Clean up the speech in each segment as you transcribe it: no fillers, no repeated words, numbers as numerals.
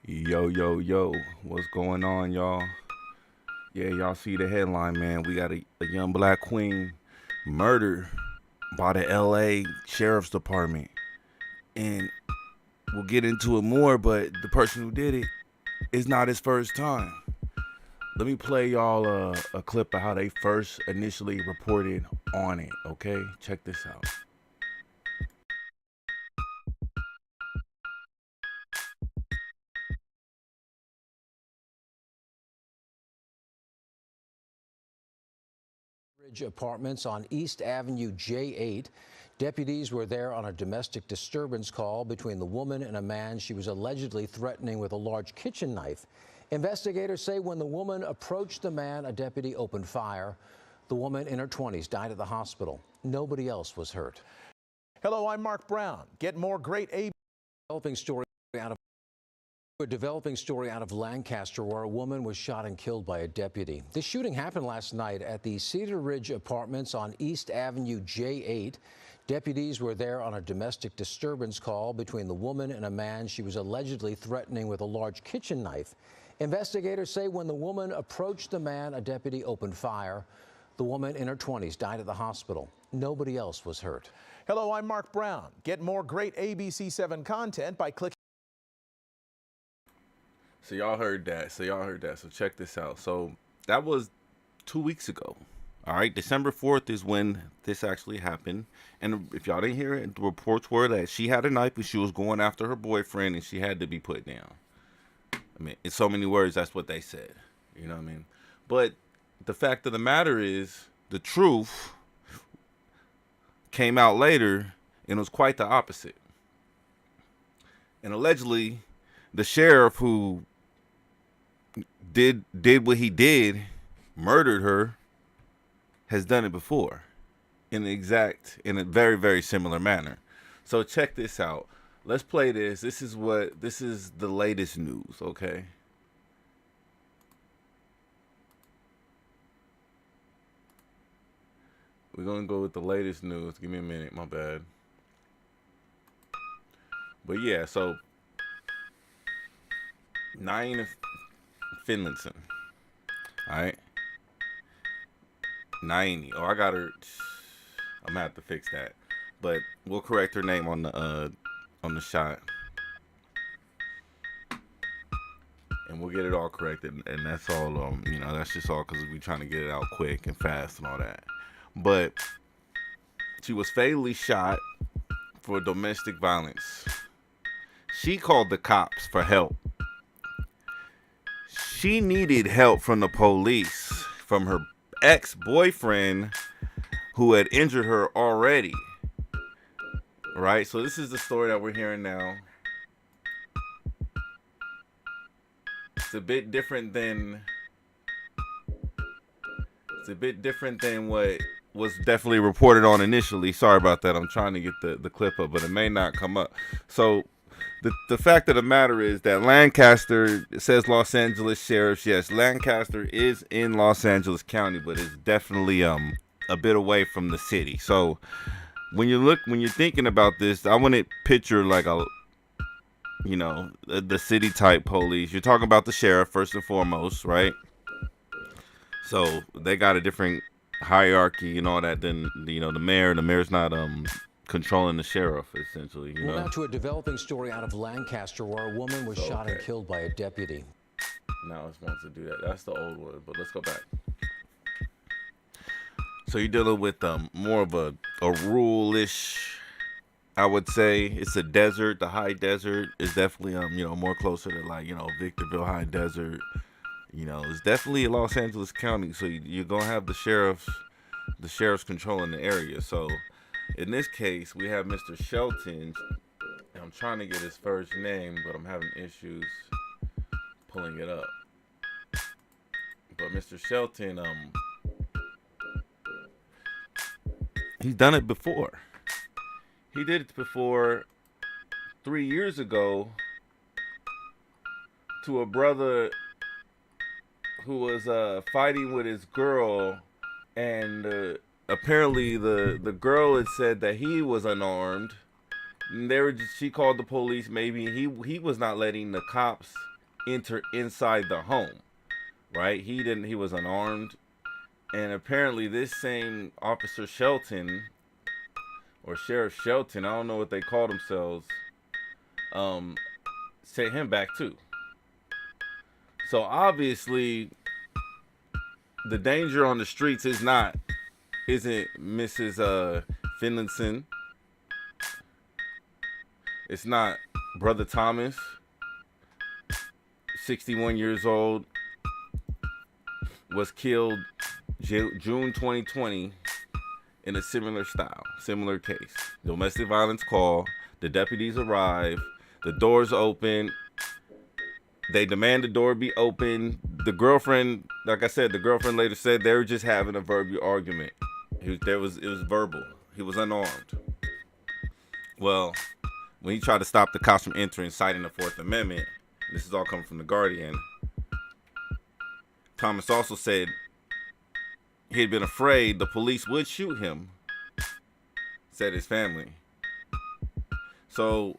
Yo, yo, yo, what's going on, y'all? Yeah, y'all see the headline, man. We got a young black queen murdered by the LA Sheriff's Department. And we'll get into it more, but the person who did it is not his first time. Let me play y'all a clip of how they first initially reported on it, okay? Check this out. Ridge Apartments on East Avenue J8. Deputies were there on a domestic disturbance call between the woman and a man she was allegedly threatening with a large kitchen knife. Investigators say when the woman approached the man, a deputy opened fire. The woman in her 20s died at the hospital. Nobody else was hurt. Hello, I'm Mark Brown. Get more great Developing story out of A developing story out of Lancaster where a woman was shot and killed by a deputy. This shooting happened last night at the Cedar Ridge Apartments on East Avenue J8. Deputies were there on a domestic disturbance call between the woman and a man she was allegedly threatening with a large kitchen knife. Investigators say when the woman approached the man, a deputy opened fire. The woman in her 20s died at the hospital. Nobody else was hurt. Hello, I'm Mark Brown. Get more great ABC7 content by clicking. So y'all heard that. So check this out. So that was 2 weeks ago. All right, December 4th is when this actually happened. And if y'all didn't hear it, the reports were that she had a knife and she was going after her boyfriend and she had to be put down. I mean, in so many words, that's what they said. You know what I mean? But the fact of the matter is, the truth came out later and it was quite the opposite. And allegedly, the sheriff who did what he did, murdered her, has done it before in a very, very similar manner. So check this out. Let's play this. This is the latest news, okay? We're gonna go with the latest news. Give me a minute, my bad. But yeah, so Niani Finlayson. Alright. Niani. Oh, I got her. I'm gonna have to fix that. But we'll correct her name on the shot. And we'll get it all corrected. And that's all that's just all because we trying to get it out quick and fast and all that. But she was fatally shot for domestic violence. She called the cops for help. She needed help from the police, from her ex-boyfriend who had injured her already. Right? So this is the story that we're hearing now. It's a bit different than what was definitely reported on initially. Sorry about that. I'm trying to get the clip up, but it may not come up. So the fact of the matter is that Lancaster, it says Los Angeles Sheriff's. Yes, Lancaster is in Los Angeles County, but it's definitely a bit away from the city. So when you're thinking about this, I want to picture like the city type police. You're talking about the sheriff first and foremost, right? So they got a different hierarchy and all that than the mayor. The mayor's not controlling the sheriff, essentially. Well, now to a developing story out of Lancaster where a woman was shot and killed by a deputy. Now it's wants to do that. That's the old one, but let's go back. So you're dealing with more of a rural-ish, I would say. It's a desert. The high desert is definitely more closer to like Victorville High Desert. It's definitely Los Angeles County. So you're gonna have the sheriffs controlling the area. So in this case, we have Mr. Shelton. I'm trying to get his first name, but I'm having issues pulling it up. But Mr. Shelton, he's done it before. He did it before 3 years ago to a brother who was fighting with his girl, and apparently the girl had said that he was unarmed. And she called the police. Maybe he was not letting the cops enter inside the home, right? He was unarmed. And apparently this same Officer Shelton or Sheriff Shelton, I don't know what they call themselves, um, sent him back too. So obviously the danger on the streets isn't Mrs. Finlayson. It's not Brother Thomas, 61 years old, was killed June 2020 in a similar case. Domestic violence call. The deputies arrive. The doors open. They demand the door be open. The girlfriend, like I said, the girlfriend later said they were just having a verbal argument. It was verbal. He was unarmed. Well, when he tried to stop the cops from entering, citing the Fourth Amendment, this is all coming from the Guardian. Thomas also said he had been afraid the police would shoot him, said his family. So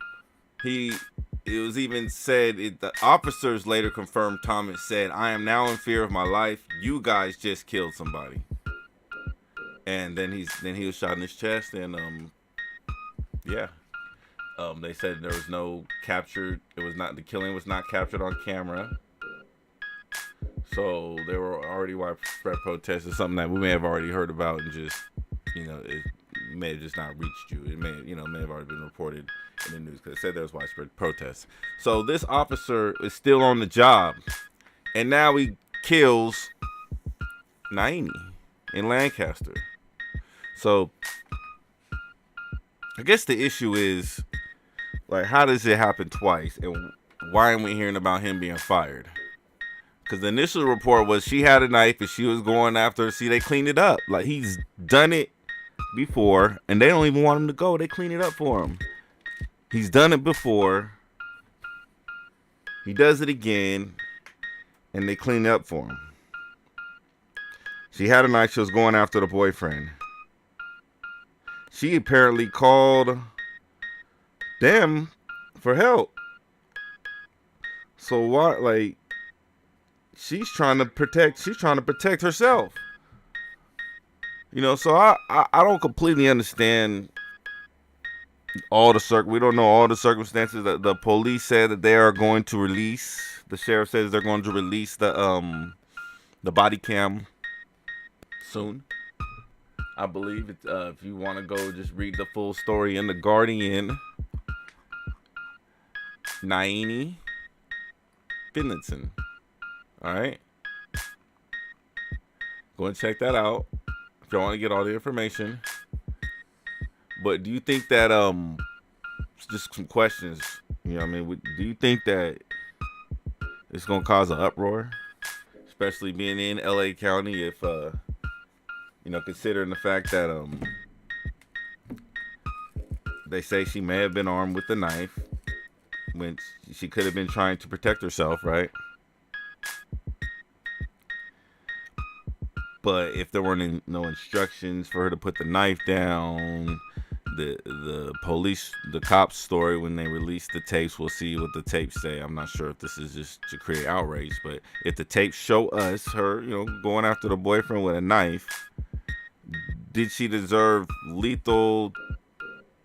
it was even said, the officers later confirmed Thomas said, "I am now in fear of my life. You guys just killed somebody." And then he was shot in his chest, and they said there was no captured. The killing was not captured on camera. So there were already widespread protests. It's something that we may have already heard about, and just, it may have just not reached you. It may have already been reported in the news, because it said there was widespread protests. So this officer is still on the job, and now he kills Niani in Lancaster. So I guess the issue is, like, how does it happen twice, and why aren't we hearing about him being fired? Because the initial report was she had a knife and she was going after her. See, they cleaned it up. Like, he's done it before, and they don't even want him to go. They clean it up for him. He's done it before. He does it again, and they clean it up for him. She had a knife. She was going after the boyfriend. She apparently called them for help. So what, like, she's trying to protect herself. So I don't completely understand we don't know all the circumstances. The police said that they are going to release, the sheriff says they're going to release the body cam soon. I believe it's, if you want to go just read the full story in the Guardian. Niani Finlayson. All right, go and check that out if you want to get all the information. But do you think that just some questions? Do you think that it's gonna cause an uproar, especially being in LA County? If considering the fact that they say she may have been armed with a knife when she could have been trying to protect herself, right? But if there weren't no instructions for her to put the knife down, the police, the cops' story when they release the tapes, we'll see what the tapes say. I'm not sure if this is just to create outrage, but if the tapes show us her, going after the boyfriend with a knife, did she deserve lethal?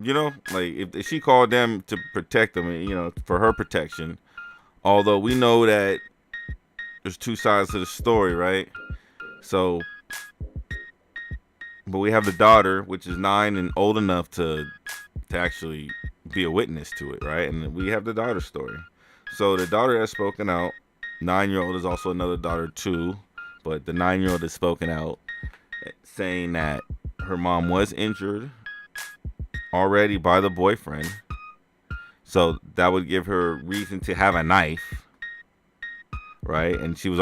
Like, if she called them to protect them, for her protection. Although we know that there's two sides to the story, right? So, but we have the daughter, which is 9 and old enough to actually be a witness to it, right? And we have the daughter's story. So the daughter has spoken out. 9-year-old is also another daughter too, but the 9-year-old has spoken out, saying that her mom was injured already by the boyfriend. So that would give her reason to have a knife. Right, and she was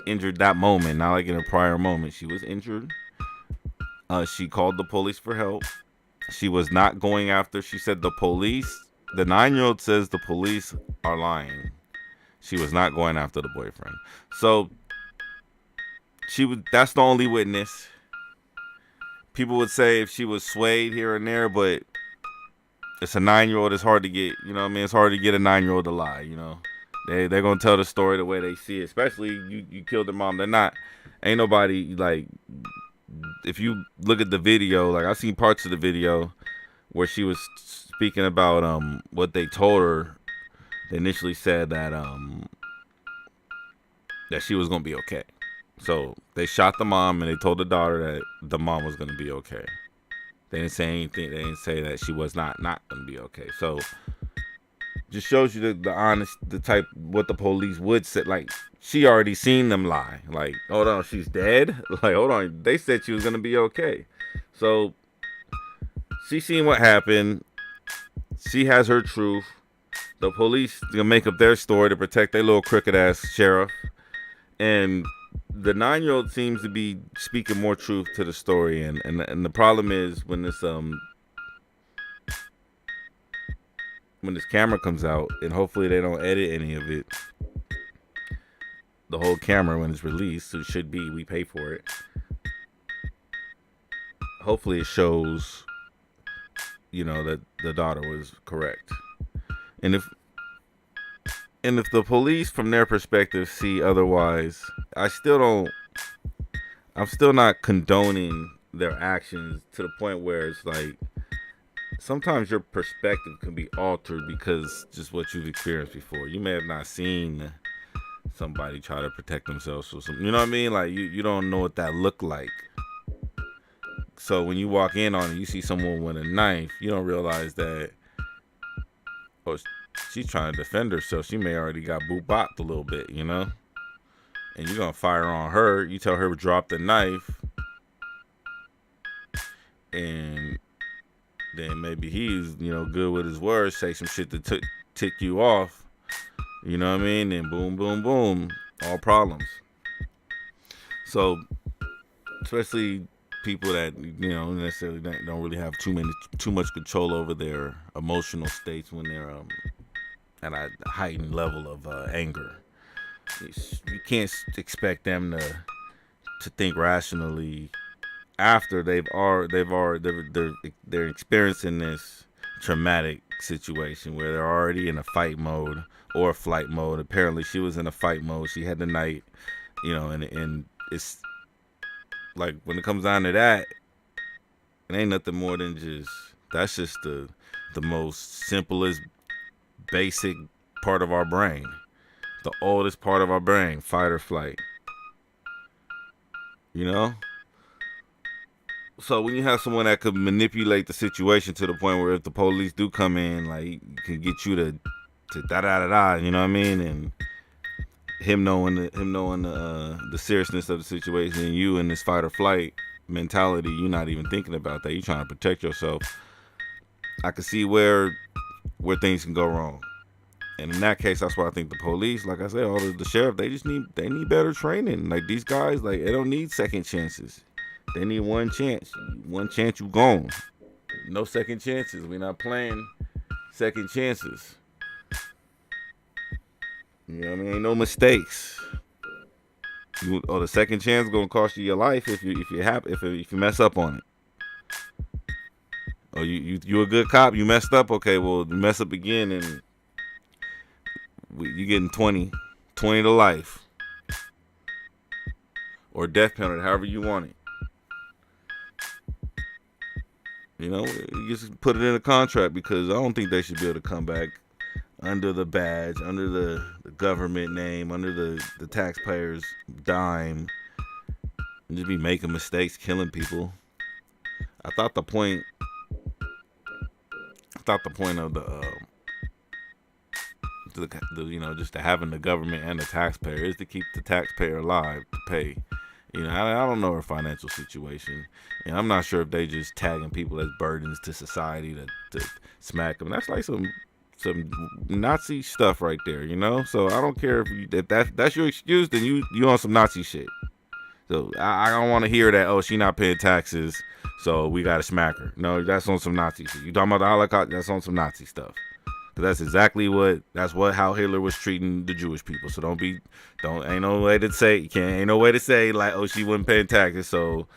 injured that moment, not like in a prior moment. She was injured. She called the police for help. She was not going after. She said the 9-year-old says the police are lying. She was not going after the boyfriend. So that's the only witness. People would say if she was swayed here and there, but it's a 9-year-old. It's hard to get, it's hard to get a 9-year-old to lie, They're gonna tell the story the way they see it. Especially you killed the mom. They're not. Ain't nobody like. If you look at the video, like I've seen parts of the video where she was speaking about what they told her. They initially said that she was gonna be okay. So they shot the mom and they told the daughter that the mom was gonna be okay. They didn't say anything. They didn't say that she was not gonna be okay. So just shows you the honest, the type what the police would say. Like she already seen them lie. Like hold on, she's dead. Like hold on, they said she was gonna be okay. So she seen what happened. She has her truth. The police gonna make up their story to protect their little crooked ass sheriff. And the 9-year-old seems to be speaking more truth to the story. And the problem is when this camera comes out, and hopefully they don't edit any of it. The whole camera when it's released, so it should be, we pay for it. Hopefully it shows, that the daughter was correct. And if the police from their perspective see otherwise, I'm still not condoning their actions to the point where it's like sometimes your perspective can be altered because just what you've experienced before. You may have not seen somebody try to protect themselves or something. You know what I mean? Like you don't know what that looked like. So when you walk in on it, you see someone with a knife, you don't realize that, oh, she's trying to defend herself. She may already got boop-bopped a little bit, And you're going to fire on her. You tell her to drop the knife. And then maybe he's, good with his words, say some shit to tick you off. You know what I mean? And boom, boom, boom. All problems. So, especially people that, necessarily don't really have too much control over their emotional states when they're at a heightened level of anger. You can't expect them to think rationally after they're experiencing this traumatic situation where they're already in a fight mode or a flight mode. Apparently she was in a fight mode. She had the night, and it's like when it comes down to that, it ain't nothing more than that's just the most simplest basic part of our brain, the oldest part of our brain, fight or flight. So when you have someone that could manipulate the situation to the point where if the police do come in, like he can get you to da da da da, you know what I mean, and him knowing the seriousness of the situation, and you in this fight or flight mentality, you're not even thinking about that. You're trying to protect yourself. I can see where things can go wrong. And in that case, that's why I think the police, like I said, all the sheriff, they need better training. Like these guys, like they don't need second chances. They need one chance. One chance, you gone. No second chances. We're not playing second chances. You know what I mean? Ain't no mistakes. The second chance is gonna cost you your life if you mess up on it. Oh, you a good cop, you messed up. Okay, well, you mess up again, and you getting 20 to life or death penalty, however you want it. You just put it in a contract, because I don't think they should be able to come back under the badge, under the government name, under the taxpayers' dime, and just be making mistakes, killing people. I thought the point of just to having the government and the taxpayer is to keep the taxpayer alive, to pay. I don't know her financial situation, and I'm not sure if they just tagging people as burdens to society to smack them. That's like some Nazi stuff right there, So I don't care if that's your excuse, then you on some Nazi shit. So I don't want to hear that. Oh, she not paying taxes, so we gotta smack her. No, that's on some Nazi shit. You talking about the Holocaust? That's on some Nazi stuff. That's exactly how Hitler was treating the Jewish people. So ain't no way to say like, oh, she wasn't paying taxes, so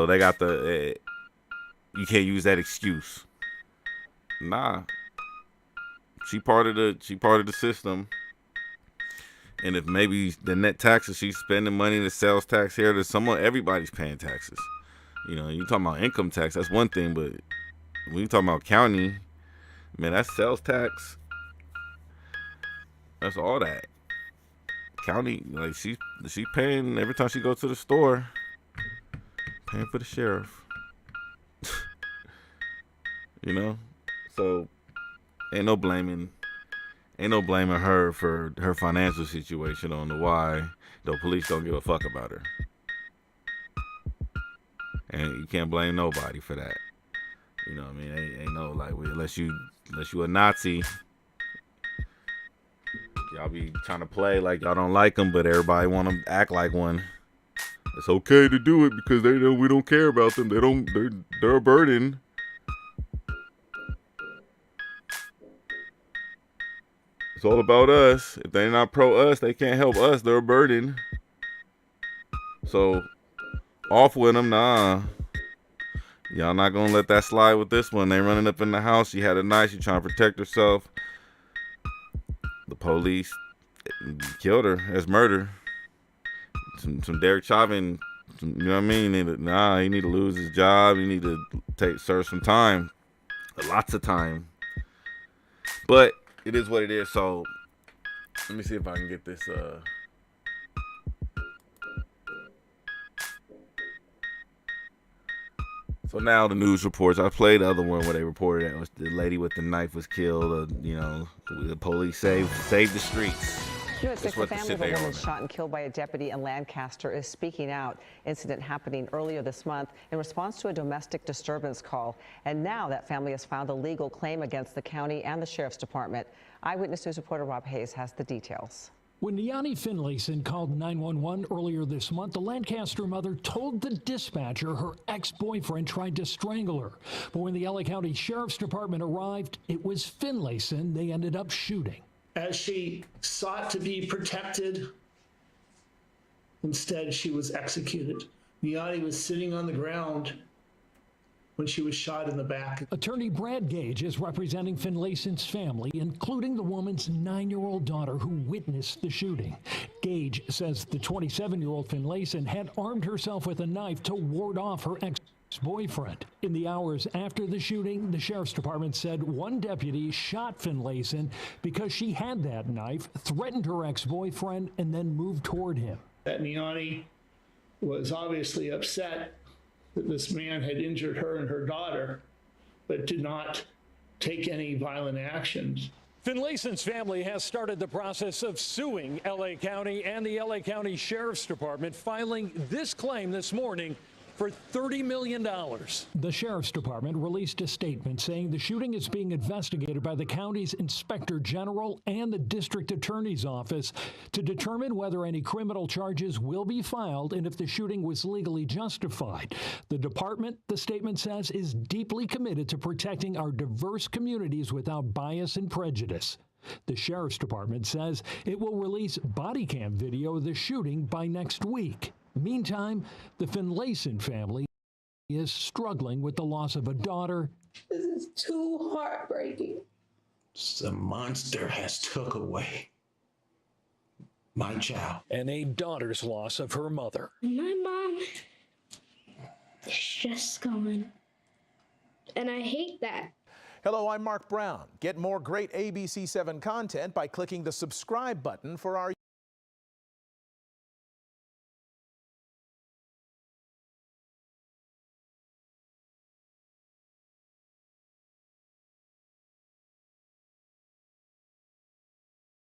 they got you can't use that excuse. Nah, she part of the system. And if maybe the net taxes, she's spending money, the sales tax here, there's everybody's paying taxes. You know, you talking about income tax, that's one thing, but when you talking about county, man, that's sales tax. That's all that. County, like she paying every time she goes to the store, paying for the sheriff. You know? So ain't no blaming her for her financial situation on the why the police don't give a fuck about her. And you can't blame nobody for that. You know what I mean? Ain't no like unless you a Nazi, y'all be trying to play like y'all don't like them, but everybody want to act like one. It's okay to do it because they know we don't care about them. They're a burden. It's all about us. If they're not pro us, they can't help us. They're a burden. So off with them, nah. Y'all not gonna let that slide with this one. They running up in the house. She had a knife. She trying to protect herself. The police killed her as murder. Some Derek Chauvin, you know what I mean? He need to lose his job. He need to serve some time, lots of time. But it is what it is. So let me see if I can get this. So now the news reports. I played the other one where they reported that the lady with the knife was killed. You know, the police saved the streets. At 6, the family of a woman shot and killed by a deputy in Lancaster is speaking out. Incident happening earlier this month in response to a domestic disturbance call. And now that family has filed a legal claim against the county and the sheriff's department. Eyewitness News reporter Rob Hayes has the details. When Niani Finlayson called 911 earlier this month, the Lancaster mother told the dispatcher her ex-boyfriend tried to strangle her. But when the LA County Sheriff's Department arrived, it was Finlayson they ended up shooting. As she sought to be protected, instead she was executed. Niani was sitting on the ground when she was shot in the back. Attorney Brad Gage is representing Finlayson's family, including the woman's 9-year-old daughter who witnessed the shooting. Gage says the 27-year-old Finlayson had armed herself with a knife to ward off her ex-boyfriend. In the hours after the shooting, the sheriff's department said one deputy shot Finlayson because she had that knife, threatened her ex-boyfriend, and then moved toward him. That Niani was obviously upset that this man had injured her and her daughter, but did not take any violent actions. Finlayson's family has started the process of suing LA County and the LA County Sheriff's Department, filing this claim this morning for $30 million. The Sheriff's Department released a statement saying the shooting is being investigated by the county's Inspector General and the District Attorney's Office to determine whether any criminal charges will be filed and if the shooting was legally justified. The department, the statement says, is deeply committed to protecting our diverse communities without bias and prejudice. The Sheriff's Department says it will release body cam video of the shooting by next week. Meantime, the Finlayson family is struggling with the loss of a daughter. This is too heartbreaking. The monster has took away my child. And a daughter's loss of her mother. My mom is just gone. And I hate that. Hello, I'm Mark Brown. Get more great ABC7 content by clicking the subscribe button for our